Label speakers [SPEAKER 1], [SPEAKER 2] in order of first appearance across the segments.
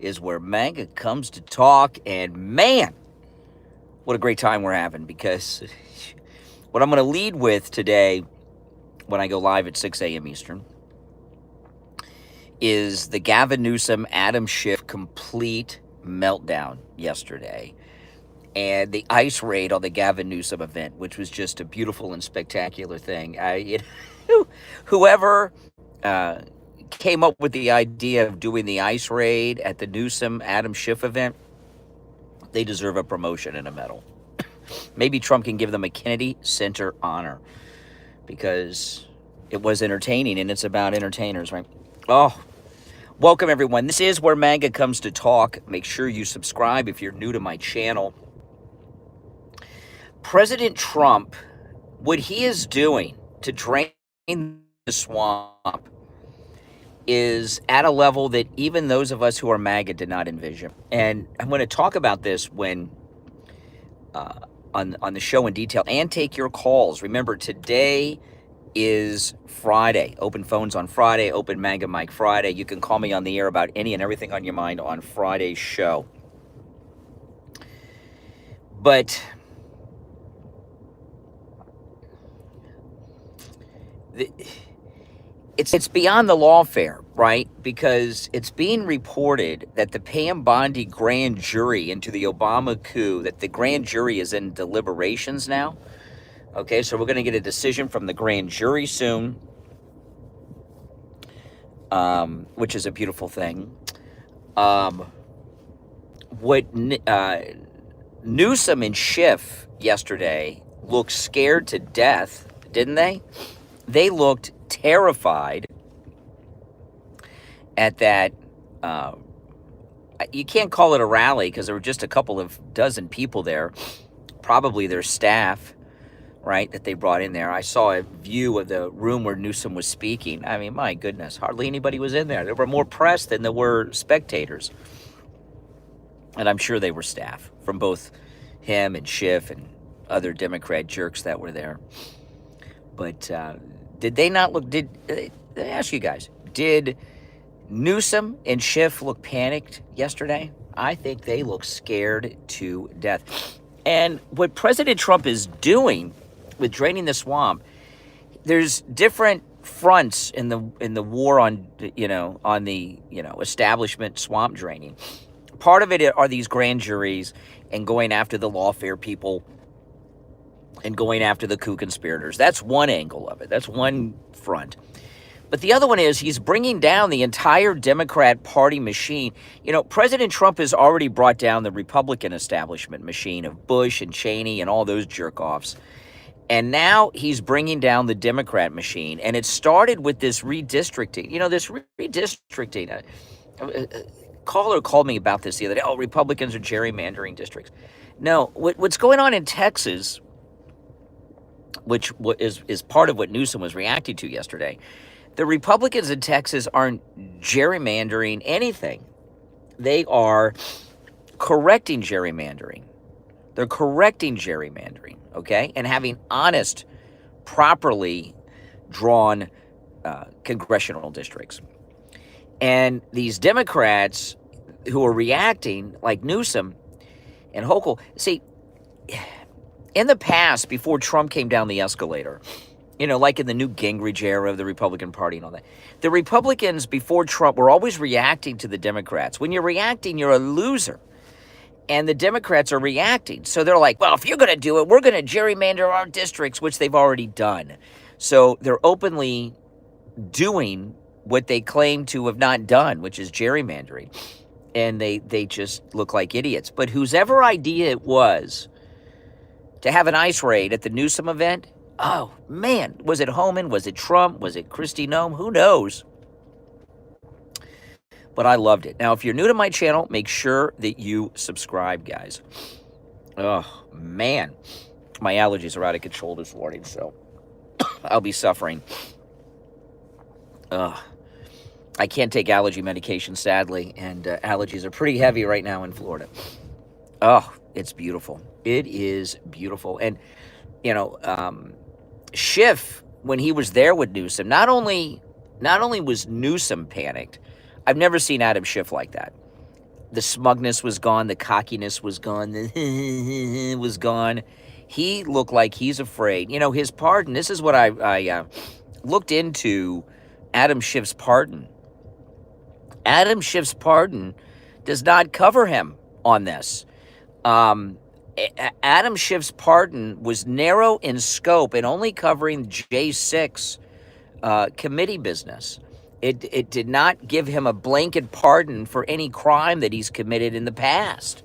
[SPEAKER 1] is where MAGA comes to talk. And man, what a great time we're having, because what I'm going to lead with today when I go live at 6 a.m. Eastern is the Gavin Newsom, Adam Schiff complete meltdown yesterday, and the ice raid on the Gavin Newsom event, which was just a beautiful and spectacular thing. Whoever came up with the idea of doing the ice raid at the Newsom Adam Schiff event, they deserve a promotion and a medal. Maybe Trump can give them a Kennedy Center honor, because it was entertaining, and it's about entertainers, right? Oh, welcome everyone. This is where MAGA comes to talk. Make sure you subscribe if you're new to my channel. President Trump, what he is doing to drain the swamp is at a level that even those of us who are MAGA did not envision. And I'm going to talk about this when on the show in detail, and take your calls. Remember, today is Friday. Open phones on Friday, open MAGA Mic Friday. You can call me on the air about any and everything on your mind on Friday's show. But it's beyond the lawfare, right? Because it's being reported that the Pam Bondi grand jury into the Obama coup, that the grand jury is in deliberations now. Okay, so we're going to get a decision from the grand jury soon, which is a beautiful thing. Newsom and Schiff yesterday looked scared to death, didn't they? They looked terrified at that. You can't call it a rally because there were just a couple of dozen people there, probably their staff, right, that they brought in there. I saw a view of the room where Newsom was speaking. I mean, my goodness, hardly anybody was in there. There were more press than there were spectators. And I'm sure they were staff from both him and Schiff and other Democrat jerks that were there. But did they not look, let me ask you guys, did Newsom and Schiff look panicked yesterday? I think they look scared to death. And what President Trump is doing with draining the swamp, there's different fronts in the war on the establishment swamp draining. Part of it are these grand juries and going after the lawfare people and going after the coup conspirators. That's one angle of it. That's one front. But the other one is he's bringing down the entire Democrat Party machine. You know, President Trump has already brought down the Republican establishment machine of Bush and Cheney and all those jerk-offs. And now he's bringing down the Democrat machine. And it started with this redistricting. You know, this redistricting. A caller called me about this the other day. Oh, Republicans are gerrymandering districts. No, what's going on in Texas, which is part of what Newsom was reacting to yesterday, the Republicans in Texas aren't gerrymandering anything. They are correcting gerrymandering. They're correcting gerrymandering, okay? And having honest, properly drawn congressional districts. And these Democrats who are reacting, like Newsom and Hochul, see, in the past, before Trump came down the escalator, you know, like in the Newt Gingrich era of the Republican Party and all that, the Republicans before Trump were always reacting to the Democrats. When you're reacting, you're a loser. And the Democrats are reacting. So they're like, well, if you're going to do it, we're going to gerrymander our districts, which they've already done. So they're openly doing what they claim to have not done, which is gerrymandering. And they just look like idiots. But whosever idea it was to have an ice raid at the Newsom event, oh, man, was it Homan? Was it Trump? Was it Kristi Noem? Who knows? But I loved it. Now, if you're new to my channel, make sure that you subscribe, guys. Oh, man. My allergies are out of control this morning, so I'll be suffering. I can't take allergy medication, sadly, and allergies are pretty heavy right now in Florida. Oh, it's beautiful. It is beautiful. And, you know, Schiff, when he was there with Newsom, not only was Newsom panicked, I've never seen Adam Schiff like that. The smugness was gone. The cockiness was gone. The was gone. He looked like he's afraid. His pardon, this is what I looked into Adam Schiff's pardon. Adam Schiff's pardon does not cover him on this. Adam Schiff's pardon was narrow in scope and only covering J6 committee business. It did not give him a blanket pardon for any crime that he's committed in the past.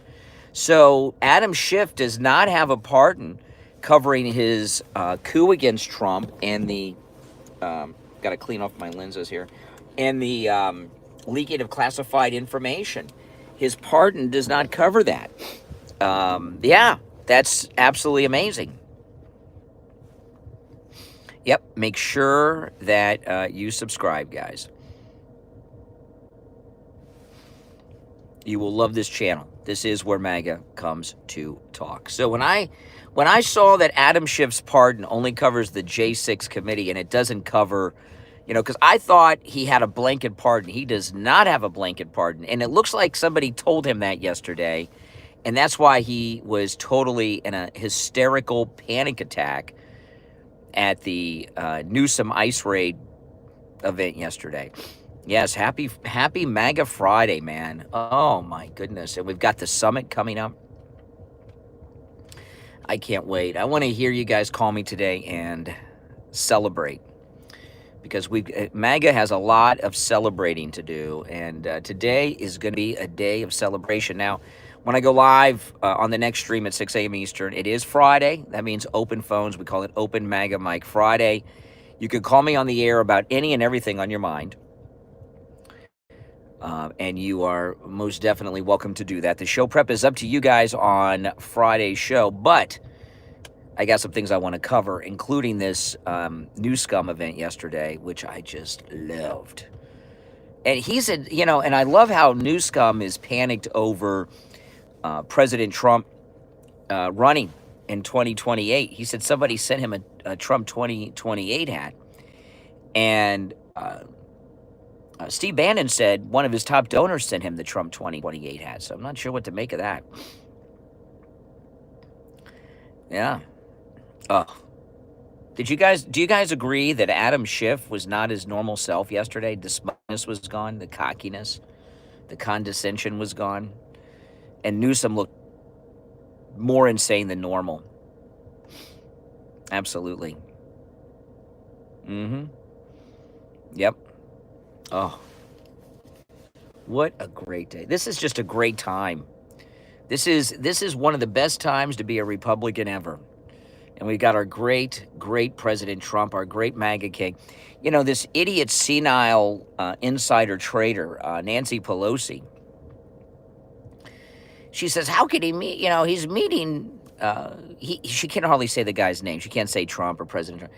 [SPEAKER 1] So Adam Schiff does not have a pardon covering his coup against Trump and the, got to clean off my lenses here, and the leaking of classified information. His pardon does not cover that. Yeah, that's absolutely amazing. Yep, make sure that you subscribe, guys. You will love this channel. This is where MAGA comes to talk. So when I saw that Adam Schiff's pardon only covers the J6 committee and it doesn't cover, because I thought he had a blanket pardon. He does not have a blanket pardon. And it looks like somebody told him that yesterday. And that's why he was totally in a hysterical panic attack at the Newsom ice raid event yesterday. Yes, happy MAGA Friday, man. Oh, my goodness. And we've got the summit coming up. I can't wait. I want to hear you guys call me today and celebrate. Because MAGA has a lot of celebrating to do. And today is going to be a day of celebration. Now, when I go live on the next stream at 6 a.m. Eastern, it is Friday. That means open phones. We call it Open MAGA Mic Friday. You can call me on the air about any and everything on your mind. And you are most definitely welcome to do that. The show prep is up to you guys on Friday's show. But I got some things I want to cover, including this New Scum event yesterday, which I just loved. And he said, and I love how New Scum is panicked over President Trump running in 2028. He said somebody sent him a Trump 2028 hat. And Steve Bannon said one of his top donors sent him the Trump 2028 hat. So I'm not sure what to make of that. Yeah. Do you guys agree that Adam Schiff was not his normal self yesterday? The smugness was gone. The cockiness. The condescension was gone. And Newsom looked more insane than normal. Absolutely. Yep. Oh. What a great day. This is just a great time. This is one of the best times to be a Republican ever. And we got our great President Trump, our great MAGA king. This idiot, senile insider trader, Nancy Pelosi. She says, how could he meet, he's meeting, she can hardly say the guy's name. She can't say Trump or President Trump.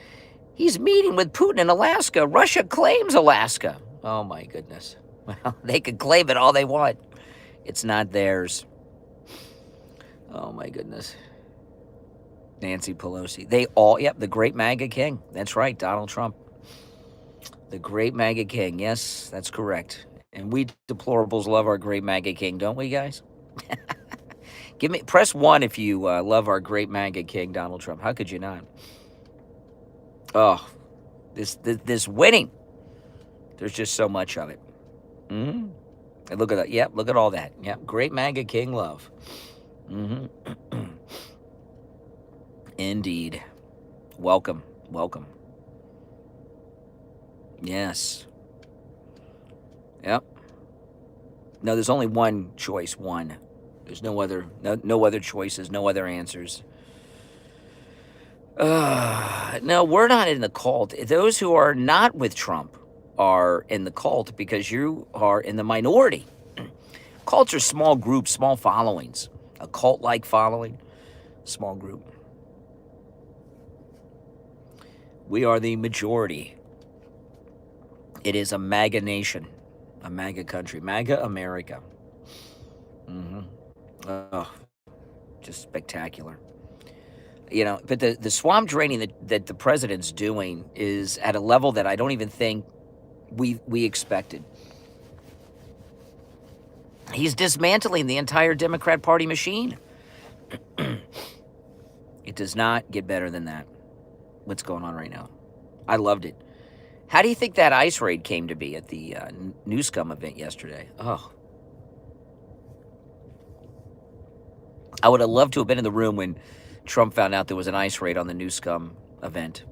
[SPEAKER 1] He's meeting with Putin in Alaska. Russia claims Alaska. Oh, my goodness. Well, they can claim it all they want. It's not theirs. Oh, my goodness. Nancy Pelosi. The great MAGA king. That's right, Donald Trump. The great MAGA king. Yes, that's correct. And we deplorables love our great MAGA king, don't we, guys? Press 1 if you love our great MAGA king, Donald Trump. How could you not? Oh, this winning. There's just so much of it. And look at that. Yep, look at all that. Yep, great MAGA king love. Indeed. Welcome. Yes. Yep. No, there's only one choice. One. There's no other choices, no other answers. No, we're not in the cult. Those who are not with Trump are in the cult because you are in the minority. Cults are small groups, small followings. A cult-like following, small group. We are the majority. It is a MAGA nation, a MAGA country, MAGA America. Oh, just spectacular. But the swamp draining that the president's doing is at a level that I don't even think we expected. He's dismantling the entire Democrat Party machine. It does not get better than that, what's going on right now. I loved it. How do you think that ICE raid came to be at the Newscom event yesterday? Oh. I would have loved to have been in the room when Trump found out there was an ICE raid on the Newscom event.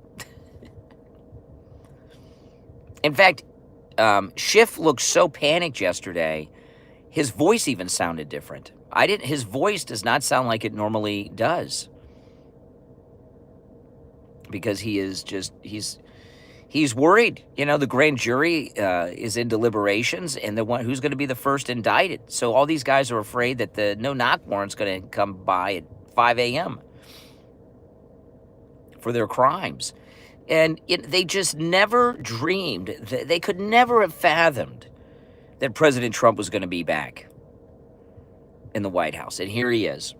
[SPEAKER 1] In fact, Schiff looked so panicked yesterday, his voice even sounded different. His voice does not sound like it normally does. Because he's worried. You know, the grand jury is in deliberations, and who's going to be the first indicted. So all these guys are afraid that the no-knock warrant's going to come by at 5 a.m. for their crimes. And they just never dreamed, they could never have fathomed that President Trump was going to be back in the White House. And here he is.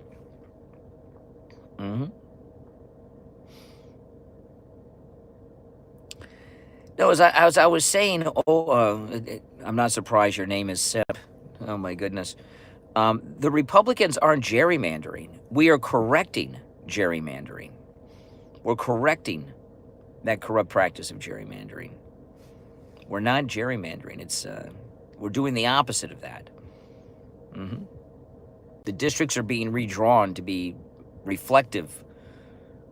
[SPEAKER 1] No, as I was saying, I'm not surprised your name is Sep. Oh, my goodness. The Republicans aren't gerrymandering. We are correcting gerrymandering. We're correcting that corrupt practice of gerrymandering. We're not gerrymandering. We're doing the opposite of that. The districts are being redrawn to be reflective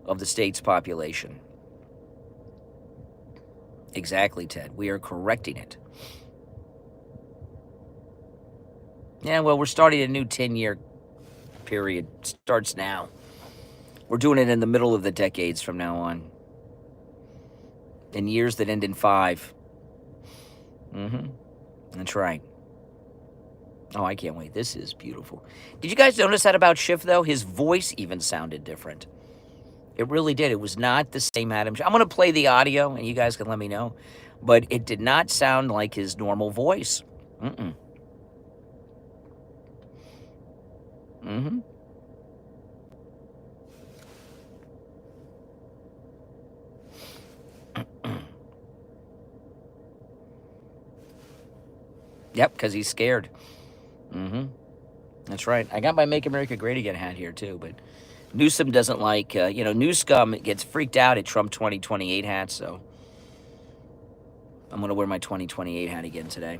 [SPEAKER 1] of the state's population. Exactly, Ted. We are correcting it. Yeah, well, we're starting a new 10-year period. Starts now. We're doing it in the middle of the decades from now on. In years that end in 5. That's right. Oh, I can't wait. This is beautiful. Did you guys notice that about Schiff, though? His voice even sounded different. It really did. It was not the same Adam. I'm going to play the audio, and you guys can let me know. But it did not sound like his normal voice. Yep, because he's scared. That's right. I got my Make America Great Again hat here, too, but Newsom doesn't like, New Scum gets freaked out at Trump 2028 hats, so I'm going to wear my 2028 hat again today.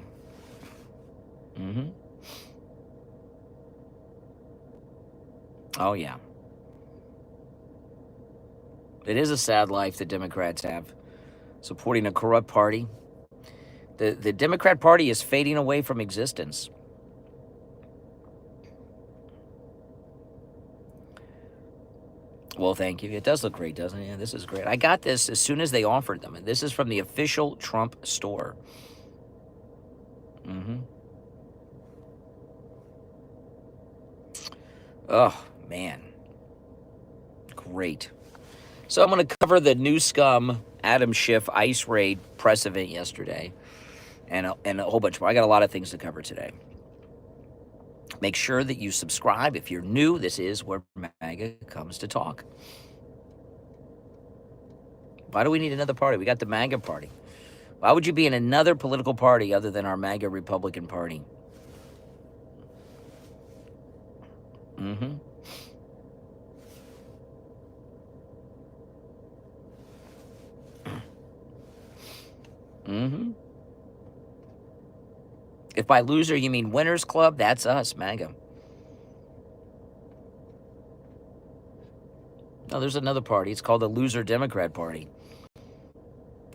[SPEAKER 1] Oh, yeah. It is a sad life that Democrats have, supporting a corrupt party. The Democrat Party is fading away from existence. Well, thank you. It does look great, doesn't it? Yeah, this is great. I got this as soon as they offered them. And this is from the official Trump store. Oh, man. Great. So I'm going to cover the New Scum Adam Schiff ICE raid press event yesterday. And a whole bunch more. I got a lot of things to cover today. Make sure that you subscribe. If you're new, this is where MAGA comes to talk. Why do we need another party? We got the MAGA Party. Why would you be in another political party other than our MAGA Republican Party? If by loser you mean winners club, that's us, MAGA. No, there's another party. It's called the Loser Democrat Party.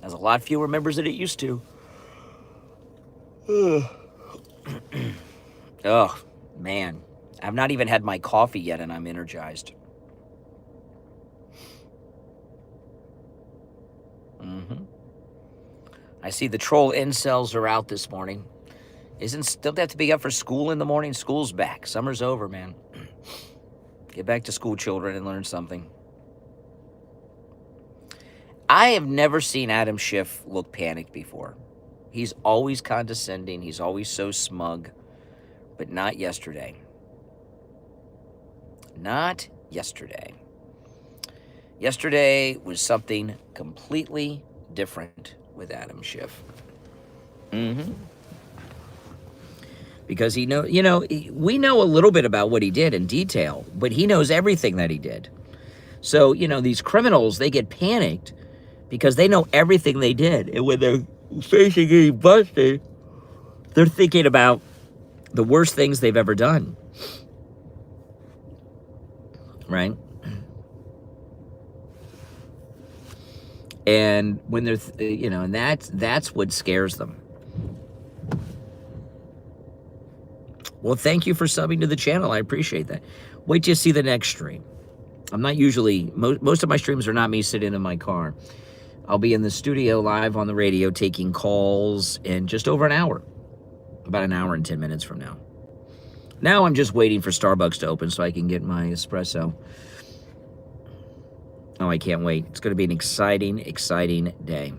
[SPEAKER 1] Has a lot fewer members than it used to. Oh, man. I've not even had my coffee yet, and I'm energized. I see the troll incels are out this morning. Don't they have to be up for school in the morning? School's back. Summer's over, man. Get back to school, children, and learn something. I have never seen Adam Schiff look panicked before. He's always condescending. He's always so smug. But not yesterday. Not yesterday. Yesterday was something completely different with Adam Schiff. because he know, we know a little bit about what he did in detail, but he knows everything that he did. So, these criminals, they get panicked because they know everything they did. And when they're facing getting busted, they're thinking about the worst things they've ever done. Right? And when they're, and that's what scares them. Well, thank you for subbing to the channel. I appreciate that. Wait till you see the next stream. I'm not usually, most of my streams are not me sitting in my car. I'll be in the studio live on the radio taking calls in just over an hour. About an hour and 10 minutes from now. Now I'm just waiting for Starbucks to open so I can get my espresso. Oh, I can't wait. It's going to be an exciting, exciting day.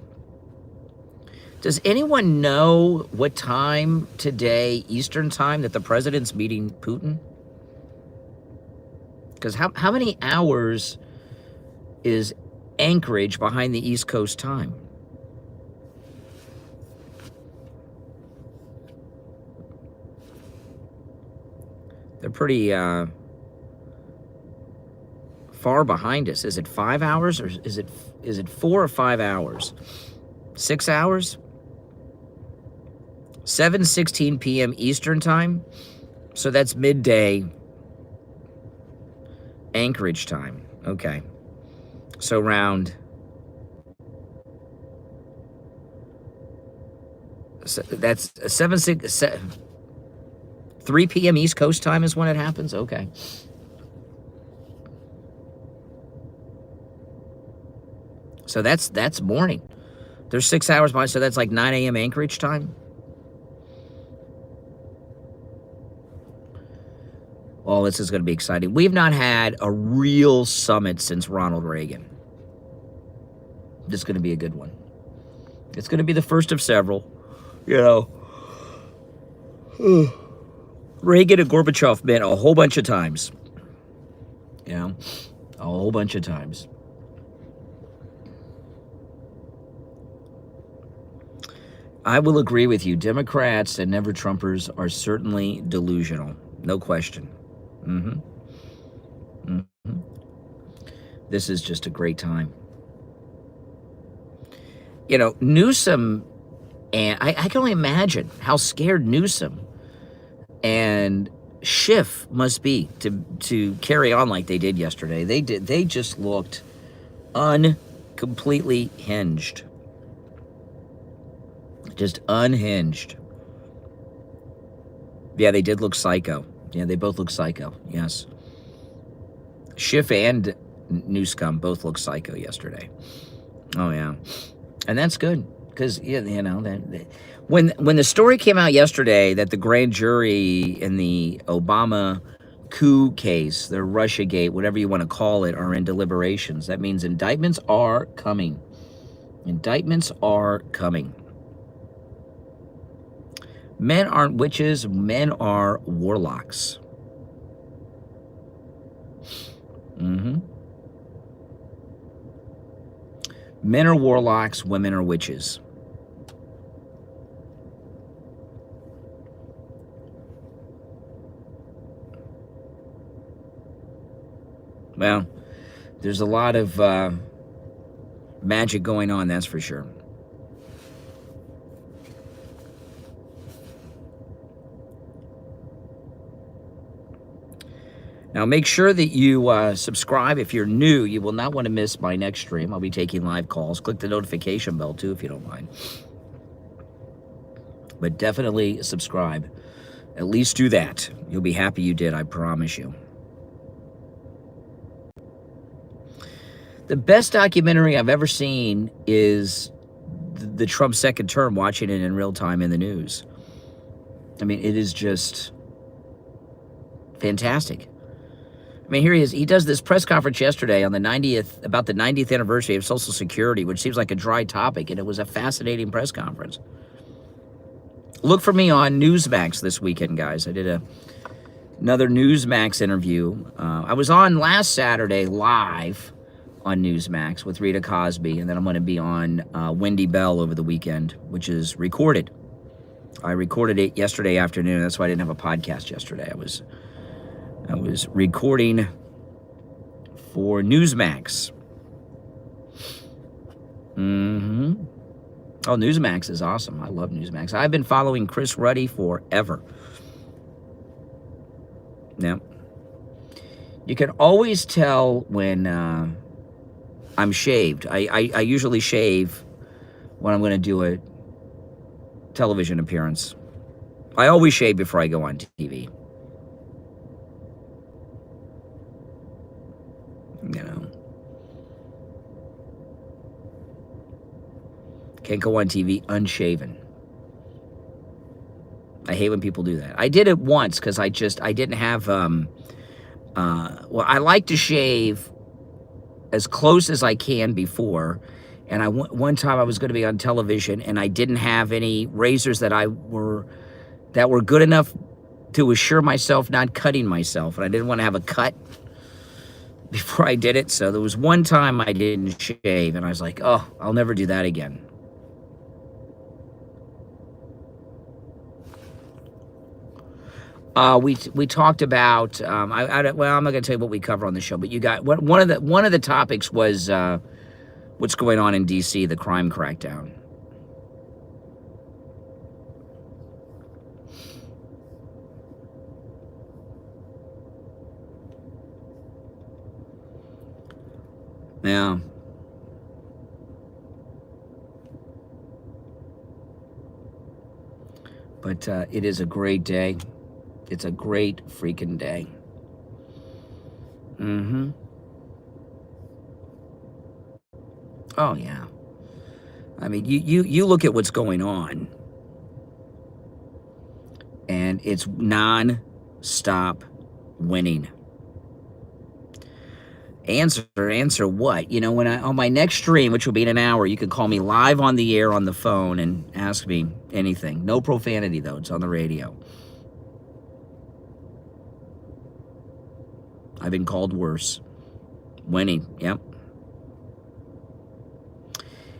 [SPEAKER 1] Does anyone know what time today, Eastern time, that the president's meeting Putin? Because how many hours is Anchorage behind the East Coast time? They're pretty far behind us. Is it 5 hours, or is it 4 or 5 hours? 6 hours? 7:16 p.m. Eastern time. So that's midday Anchorage time. Okay. So around, so that's 3 p.m. East Coast time is when it happens? Okay. So that's morning. There's 6 hours behind, so that's like 9 a.m. Anchorage time. Oh, this is going to be exciting. We've not had a real summit since Ronald Reagan. This is going to be a good one. It's going to be the first of several. Reagan and Gorbachev met a whole bunch of times. A whole bunch of times. I will agree with you. Democrats and never Trumpers are certainly delusional. No question. This is just a great time. Newsom, and I can only imagine how scared Newsom and Schiff must be to carry on like they did yesterday. They just looked completely hinged. Just unhinged. Yeah, they did look psycho. Yeah, they both look psycho, yes. Schiff and Newscom both looked psycho yesterday. Oh, yeah. And that's good, because, when the story came out yesterday that the grand jury in the Obama coup case, the Russiagate, whatever you want to call it, are in deliberations, that means indictments are coming. Indictments are coming. Men aren't witches, men are warlocks. Men are warlocks, women are witches. Well, there's a lot of magic going on, that's for sure. Now, make sure that you subscribe. If you're new, you will not want to miss my next stream. I'll be taking live calls. Click the notification bell, too, if you don't mind. But definitely subscribe. At least do that. You'll be happy you did, I promise you. The best documentary I've ever seen is the Trump second term, watching it in real time in the news. I mean, it is just fantastic. I mean, here he is. He does this press conference yesterday on the 90th, about the 90th anniversary of Social Security, which seems like a dry topic, and it was a fascinating press conference. Look for me on Newsmax this weekend, guys. I did another Newsmax interview. I was on last Saturday live on Newsmax with Rita Cosby, and then I'm going to be on Wendy Bell over the weekend, which is recorded. I recorded it yesterday afternoon. That's why I didn't have a podcast yesterday. I was recording for Newsmax. Oh, Newsmax is awesome. I love Newsmax. I've been following Chris Ruddy forever. Now, you can always tell when I'm shaved. I usually shave when I'm going to do a television appearance. I always shave before I go on TV. You know. Can't go on TV unshaven. I hate when people do that. I did it once because I didn't have, well, I like to shave as close as I can before. And one time I was going to be on television and I didn't have any razors that were good enough to assure myself not cutting myself. And I didn't want to have a cut before I did it. So there was one time I didn't shave and I was like, oh, I'll never do that again. We talked about well, I'm not going to tell you what we cover on the show, but you got one of the topics was what's going on in D.C., the crime crackdown. Yeah. But it is a great day. It's a great freaking day. Oh, yeah. I mean, you look at what's going on, and it's non-stop winning. Answer what? You know, when on my next stream, which will be in an hour, you can call me live on the air on the phone and ask me anything. No profanity, though. It's on the radio. I've been called worse. Winning, yep.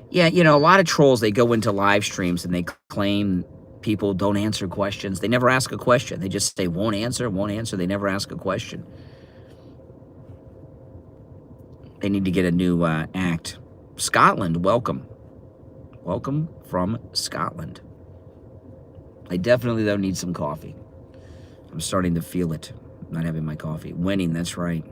[SPEAKER 1] Yeah, you know, a lot of trolls, they go into live streams and they claim people don't answer questions. They never ask a question. They just say, won't answer. They never ask a question. They need to get a new act. Scotland, welcome. Welcome from Scotland. I definitely, though, need some coffee. I'm starting to feel it. Not having my coffee. Winning, that's right.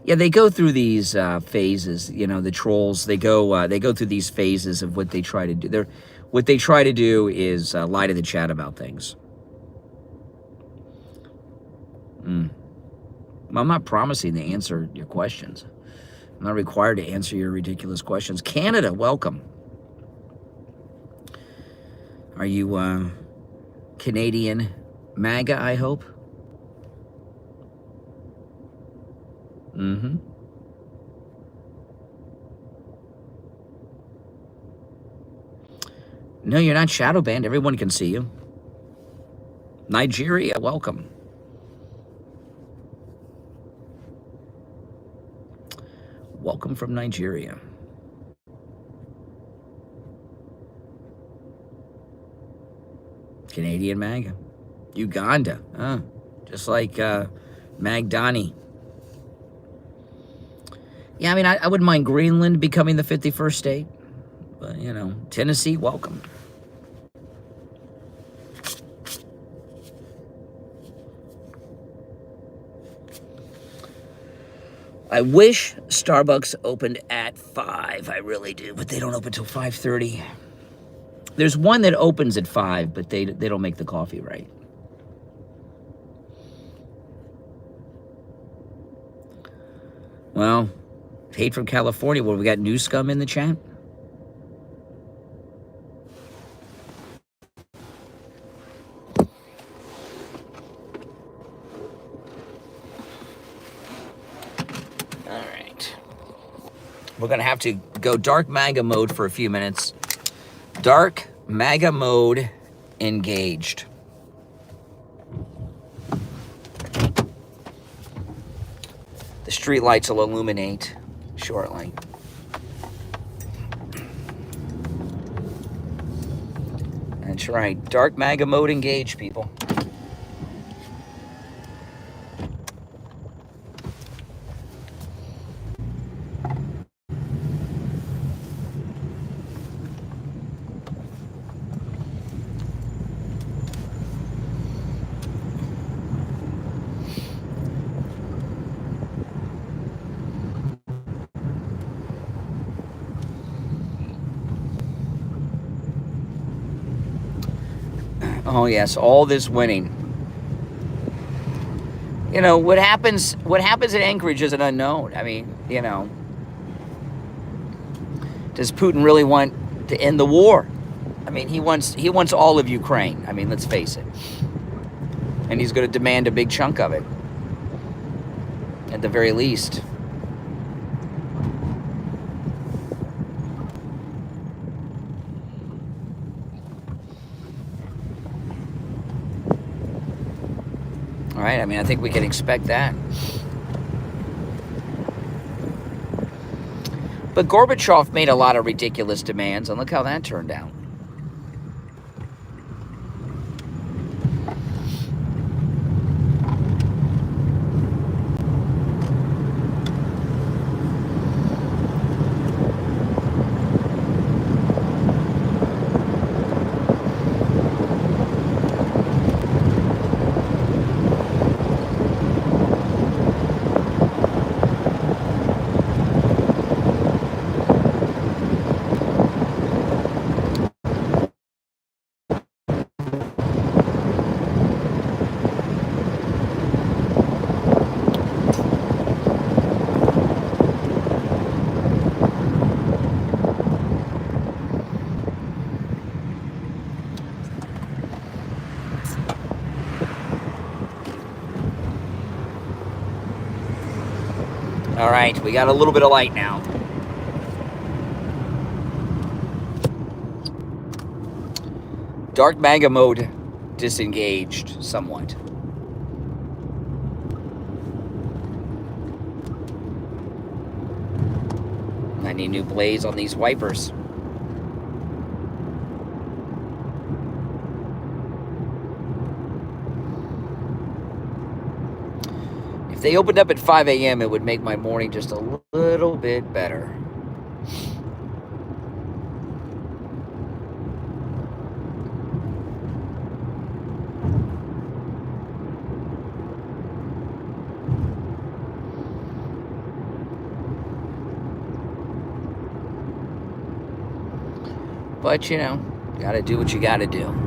[SPEAKER 1] Yeah, they go through these phases. You know, the trolls. They go through these phases of what they try to do. What they try to do is lie to the chat about things. Well, I'm not promising to answer your questions. I'm not required to answer your ridiculous questions. Canada, welcome. Are you Canadian MAGA, I hope? No, you're not shadow banned. Everyone can see you. Nigeria, welcome. Welcome from Nigeria. Canadian MAGA. Uganda. Just like Magdani. Yeah, I mean, I wouldn't mind Greenland becoming the 51st state. But, you know, Tennessee, welcome. I wish Starbucks opened at 5. I really do, but they don't open till 5:30. There's one that opens at 5, but they don't make the coffee right. Well, hate from California. Well, we got New Scum in the chat. All right. We're going to have to go dark MAGA mode for a few minutes. Dark MAGA mode engaged. The street lights will illuminate shortly. That's right. Dark MAGA mode engaged, people. Oh yes, all this winning. You know, what happens in Anchorage is an unknown. I mean, you know, does Putin really want to end the war? I mean, he wants all of Ukraine. I mean, let's face it. And he's going to demand a big chunk of it, at the very least. All right, I mean, I think we can expect that. But Gorbachev made a lot of ridiculous demands, and look how that turned out. All right, we got a little bit of light now. Dark MAGA mode disengaged somewhat. I need new blades on these wipers. If they opened up at 5 a.m., it would make my morning just a little bit better. But, you know, gotta do what you gotta do.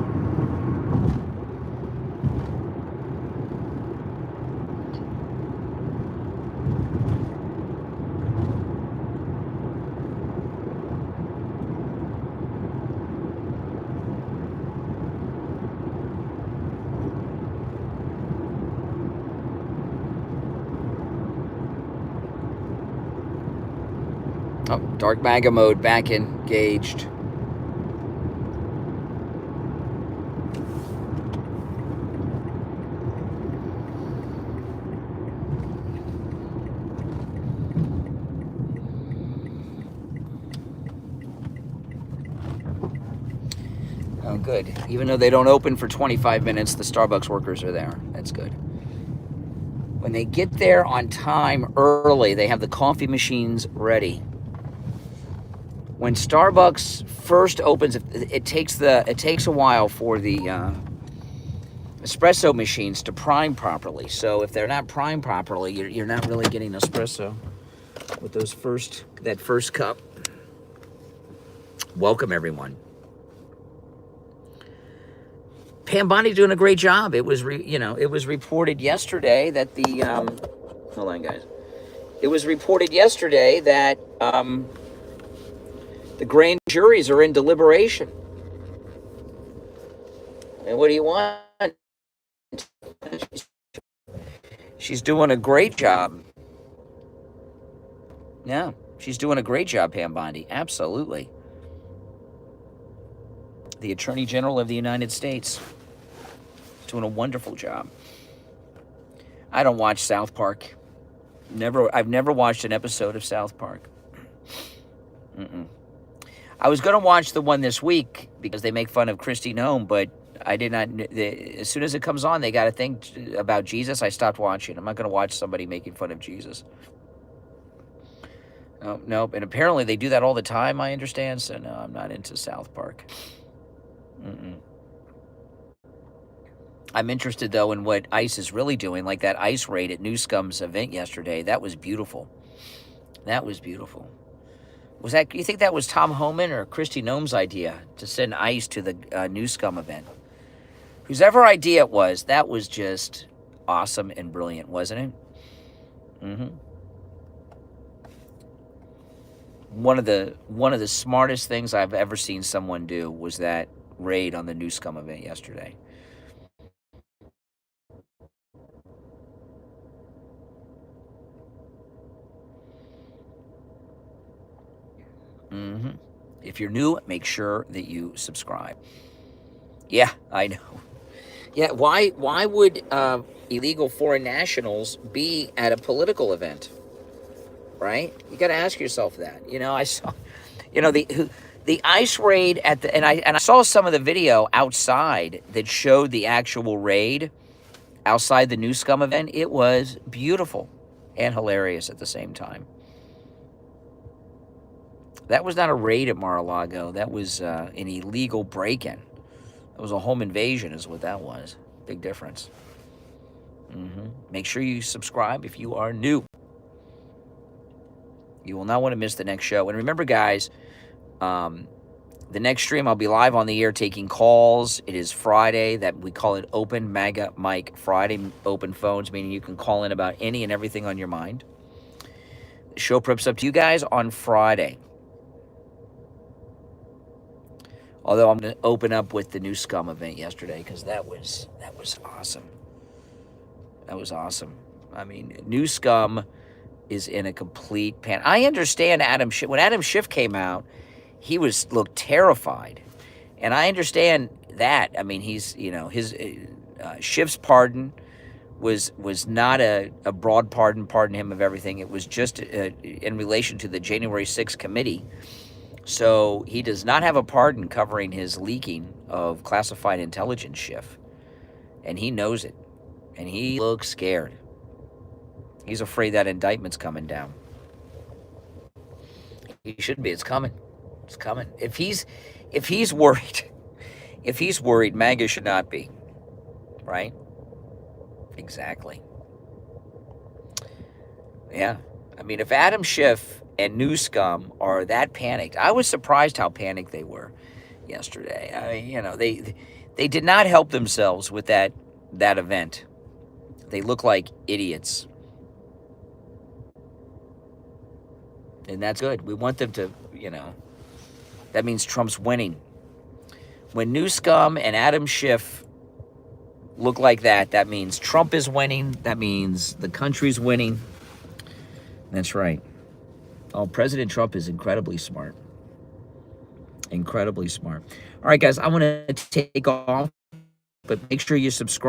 [SPEAKER 1] Oh, dark MAGA mode back engaged. Oh, good. Even though they don't open for 25 minutes, the Starbucks workers are there. That's good. When they get there on time early, they have the coffee machines ready. When Starbucks first opens, it takes a while for the espresso machines to prime properly. So if they're not primed properly, you're not really getting espresso with that first cup. Welcome everyone. Pam Bondi doing a great job. It was reported yesterday that the hold on guys. It was reported yesterday that the grand juries are in deliberation. And what do you want? She's doing a great job. Yeah, she's doing a great job, Pam Bondi. Absolutely. The Attorney General of the United States. Doing a wonderful job. I don't watch South Park. I've never watched an episode of South Park. I was going to watch the one this week because they make fun of Christy Nome, but I did not. As soon as it comes on, they got to think about Jesus. I stopped watching. I'm not going to watch somebody making fun of Jesus. No, nope. And apparently they do that all the time, I understand. So no, I'm not into South Park. I'm interested, though, in what ICE is really doing, like that ICE raid at Newscom's event yesterday. That was beautiful. That was beautiful. Was that, you think that was Tom Homan or Christy Nome's idea to send ICE to the Newscom event? Whosever idea it was, that was just awesome and brilliant, wasn't it? One of the smartest things I've ever seen someone do was that raid on the Newscom event yesterday. If you're new, make sure that you subscribe. Yeah, I know. Yeah, why would illegal foreign nationals be at a political event? Right? You got to ask yourself that. I saw, the ICE raid at the, and I saw some of the video outside that showed the actual raid outside the Newscom event. It was beautiful and hilarious at the same time. That was not a raid at Mar-a-Lago. That was an illegal break-in. That was a home invasion is what that was. Big difference. Make sure you subscribe if you are new. You will not want to miss the next show. And remember, guys, the next stream, I'll be live on the air taking calls. It is Friday. That we call it Open MAGA Mic Friday. Open phones, meaning you can call in about any and everything on your mind. The show preps up to you guys on Friday. Although I'm going to open up with the Newscom event yesterday because that was awesome. That was awesome. I mean, Newscom is in a complete pan. I understand Adam Schiff. When Adam Schiff came out, he looked terrified, and I understand that. I mean, he's his Schiff's pardon was not a broad pardon him of everything. It was just in relation to the January 6th committee. So he does not have a pardon covering his leaking of classified intelligence, Schiff. And he knows it. And he looks scared. He's afraid that indictment's coming down. He shouldn't be. It's coming. It's coming. If he's worried, MAGA should not be. Right? Exactly. Yeah. I mean, if Adam Schiff and Newscom are that panicked. I was surprised how panicked they were yesterday. I mean, they did not help themselves with that event. They look like idiots. And that's good. We want them to, that means Trump's winning. When Newscom and Adam Schiff look like that, that means Trump is winning. That means the country's winning. That's right. Oh, President Trump is incredibly smart. Incredibly smart. All right, guys, I want to take off, but make sure you subscribe.